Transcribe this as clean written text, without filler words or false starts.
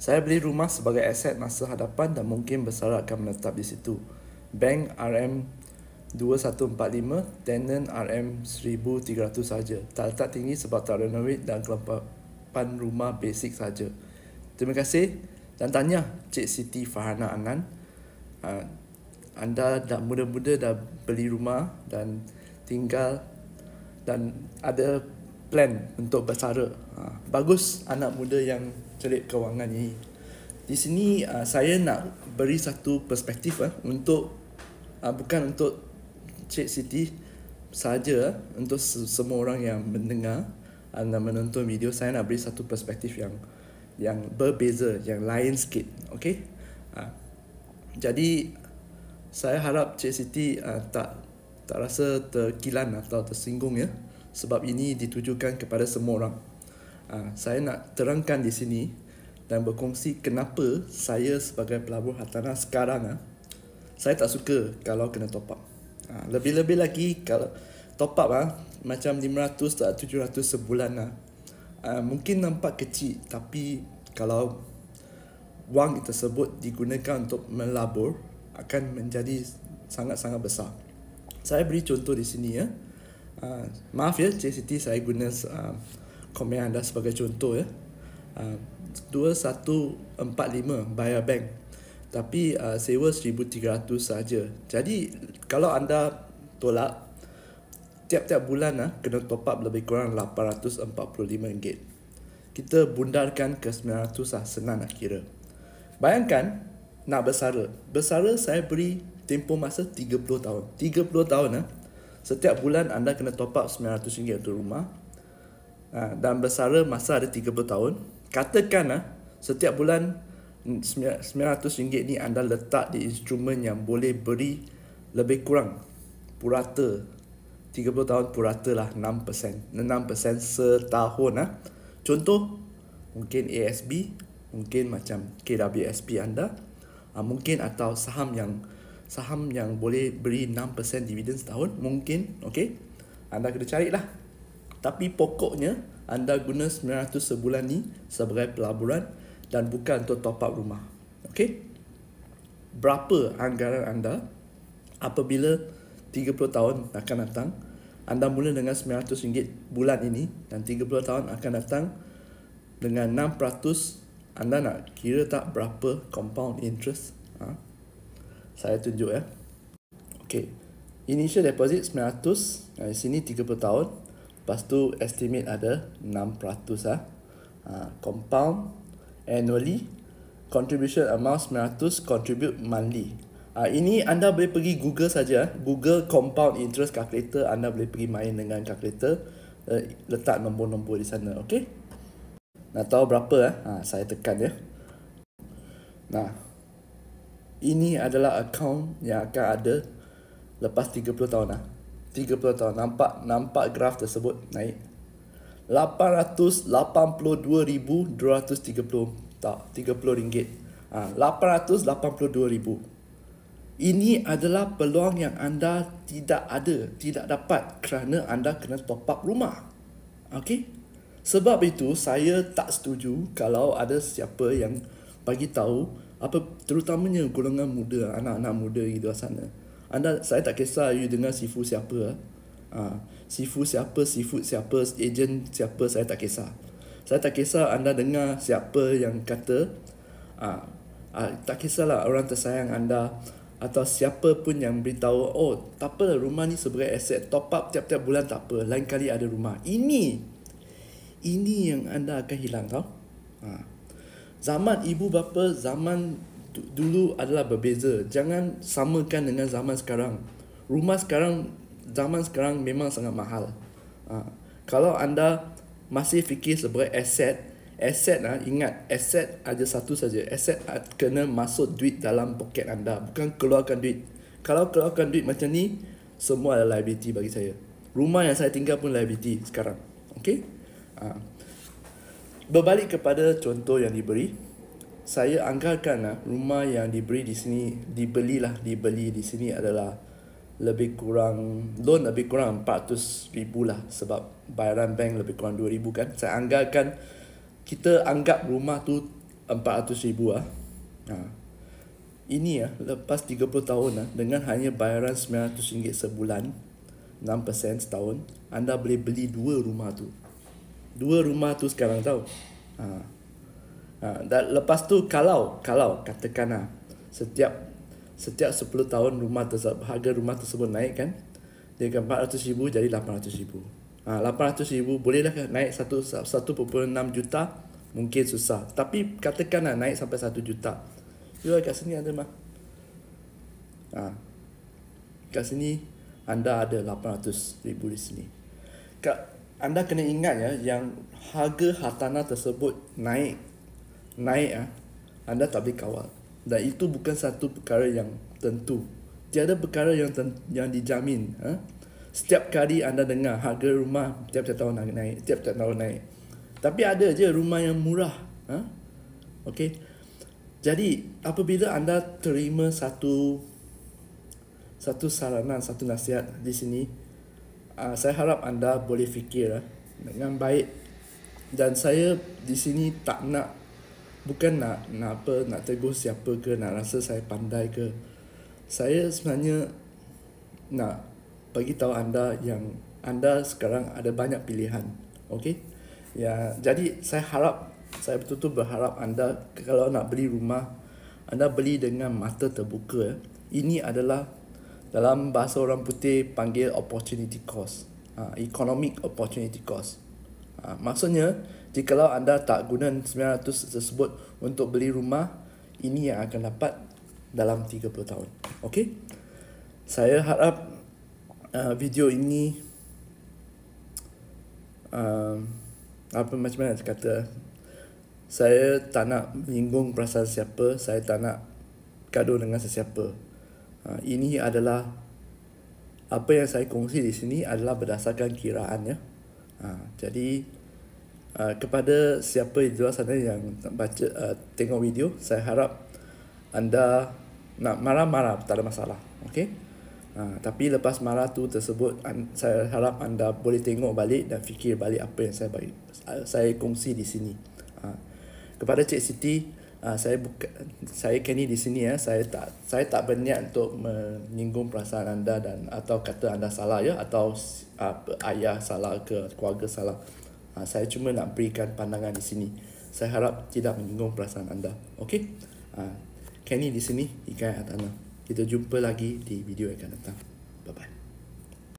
Saya beli rumah sebagai aset masa hadapan dan mungkin bersara akan menetap di situ. Bank RM2145, tenant RM1300 saja. Tak letak tinggi sebab tak renovate dan kelengkapan rumah basic saja. Terima kasih dan tanya Cik Siti Farhana Anan. Anda dah muda-muda dah beli rumah dan tinggal dan ada plan untuk bersara. Bagus anak muda yang celik kewangan ini. Di sini saya nak beri satu perspektif untuk bukan untuk Cik Siti saja, untuk semua orang yang mendengar dan menonton video. Saya nak beri satu perspektif yang berbeza, yang lain sikit. Okey. Jadi saya harap Cik Siti tak rasa terkilan atau tersinggung ya, sebab ini ditujukan kepada semua orang. Saya nak terangkan di sini dan berkongsi kenapa saya sebagai pelabur hartanah sekarang saya tak suka kalau kena top up. Lebih-lebih lagi kalau top up macam 500 tak 700 sebulan mungkin nampak kecil, tapi kalau wang tersebut digunakan untuk melabur akan menjadi sangat-sangat besar. Saya beri contoh di sini ya. Maaf ya Cik Siti, saya guna komen anda sebagai contoh ya. 2145 bayar bank, tapi sewa 1300 saja. Jadi kalau anda tolak, tiap-tiap bulan kena top up lebih kurang RM845. Kita bundarkan ke 900 senang nak kira. Bayangkan nak bersara. Bersara saya beri tempoh masa 30 tahun. 30 tahun setiap bulan anda kena top up RM900 untuk rumah. Dan bersara masa ada 30 tahun. Katakan setiap bulan RM900 ni anda letak di instrumen yang boleh beri lebih kurang purata. 30 tahun purata lah 6%. 6% setahun. Contoh mungkin ASB, mungkin macam KWSP anda, mungkin atau saham yang boleh beri 6% dividen setahun mungkin. Okey, anda kena carilah. Tapi pokoknya anda guna 900 sebulan ni sebagai pelaburan dan bukan untuk top up rumah. Okey, berapa anggaran anda apabila 30 tahun akan datang? Anda mula dengan RM900 bulan ini dan 30 tahun akan datang dengan 6%. Anda nak kira tak berapa compound interest? Saya tunjuk ya. Okey, initial deposit 900, di sini 30 tahun. Lepas tu estimate ada 6%. Compound annually, contribution amount 900, contribute monthly. Ini anda boleh pergi Google saja. Google compound interest calculator. Anda boleh pergi main dengan calculator. Letak nombor-nombor di sana. Okey, nak tahu berapa saya tekan ya. Nah, ini adalah akaun yang akan ada lepas 30 tahun 30 tahun. Nampak graf tersebut naik. 882,230 ringgit. 882,000. Ini adalah peluang yang anda tidak dapat kerana anda kena top up rumah. Okey? Sebab itu saya tak setuju kalau ada siapa yang bagi tahu, terutamanya golongan muda, anak-anak muda di luar sana. Saya tak kisah you dengar sifu siapa. Sifu siapa, seafood siapa, ejen siapa, saya tak kisah. Saya tak kisah anda dengar siapa yang kata tak kisahlah orang tersayang anda atau siapa pun yang beritahu, oh tak apa, rumah ni sebagai aset, top up tiap-tiap bulan tak apa, lain kali ada rumah. Ini yang anda akan hilang tau. Zaman ibu bapa zaman dulu adalah berbeza. Jangan samakan dengan zaman sekarang. Rumah sekarang, zaman sekarang memang sangat mahal. Kalau anda masih fikir sebagai aset, ingat, aset ada satu saja. Aset kena masuk duit dalam poket anda, bukan keluarkan duit. Kalau keluarkan duit macam ni, semua adalah liability bagi saya. Rumah yang saya tinggal pun liability sekarang. Okey? Berbalik kepada contoh yang diberi, saya anggarkan rumah yang diberi di sini, dibeli di sini adalah lebih kurang, loan lebih kurang 400,000 lah, sebab bayaran bank lebih kurang 2,000 kan. Saya anggarkan, kita anggap rumah tu 400,000 ah. Ha. Ini lepas 30 tahun dengan hanya bayaran RM900 sebulan, 6% setahun, anda boleh beli 2 rumah tu. 2 rumah tu sekarang tahu. Dan lepas tu kalau katakan setiap 10 tahun harga rumah tersebut naik kan, dia akan 400,000 jadi 800,000. 800,000 bolehlah naik 1.6 juta, mungkin susah. Tapi katakan naik sampai 1 juta. Jual kat sini ada mah. Kat sini anda ada 800,000 di sini. Anda kena ingat yang harga hartanah tersebut naik anda tak boleh kawal. Dan itu bukan satu perkara yang tentu. Tiada perkara yang dijamin. Setiap kali anda dengar harga rumah tiap-tiap tahun naik. Tapi ada je rumah yang murah. Okey. Jadi apabila anda terima satu saranan, satu nasihat di sini, saya harap anda boleh fikir dengan baik. Dan saya di sini tak bukan nak tegur siapa ke, nak rasa saya pandai ke. Saya sebenarnya nak bagi tahu anda yang anda sekarang ada banyak pilihan. Okey? Ya, jadi saya betul-betul berharap anda kalau nak beli rumah, anda beli dengan mata terbuka. Ini adalah dalam bahasa orang putih panggil opportunity cost. Economic opportunity cost. Maksudnya, jikalau anda tak guna 900 tersebut untuk beli rumah, ini yang akan dapat dalam 30 tahun. Okey? Saya harap video ini macam mana kata, saya tak nak menyinggung perasaan siapa, saya tak nak gaduh dengan sesiapa. Ini adalah apa yang saya kongsi di sini adalah berdasarkan kiraan ya. Jadi kepada siapa di luar sana yang tengok video, saya harap anda nak marah-marah tak ada masalah. Okey? Tapi lepas marah tu tersebut, saya harap anda boleh tengok balik dan fikir balik apa yang saya kongsi di sini. Kepada Cik Siti, saya Kenny di sini saya tak berniat untuk menyinggung perasaan anda atau kata anda salah ya, atau ayah salah ke keluarga salah. Saya cuma nak berikan pandangan di sini. Saya harap tidak menyinggung perasaan anda. Okey? Kenny di sini, Hikayat Hartanah. Kita jumpa lagi di video yang akan datang.